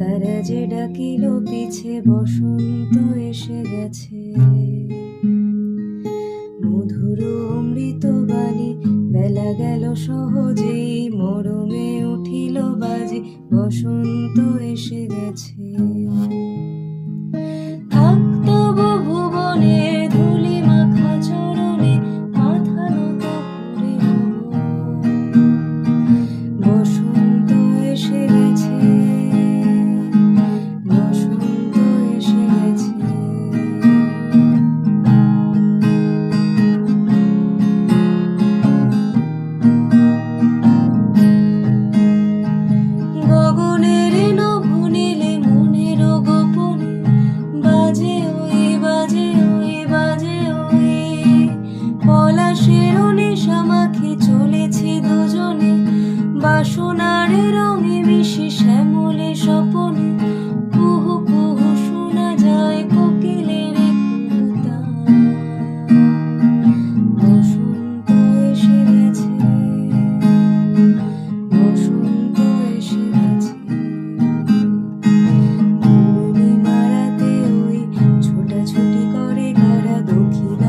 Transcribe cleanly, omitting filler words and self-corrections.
তারা যে ডাকিল পিছে বসন্ত এসে গেছে। মধুর অমৃত বাণী বেলা গেল সহজেই, মরমে উঠিল বাজে বসন্ত এসে গেছে। থাকতব ভুবনের ধুলি মাখা চরণে মাথা নত করে বসন্ত এসে গেছে, বসন্ত এসে গেছে। গগনের নভনীলে মনের গোপনে বাজে ওই বাজে ওই বাজে ওই, পলাশের নেশা মাখে চলেছি দুজনে, বাসনার রঙে মিশে শ্যামলে স্বপনে। কুহু কুহু শোনা যায় কোকিলের কুহুতান। বসন্ত এসে গেছে, বসন্ত এসে গেছে। পূর্ণিমা রাতে ওই ছোটাছুটি করে কারা দক্ষিণ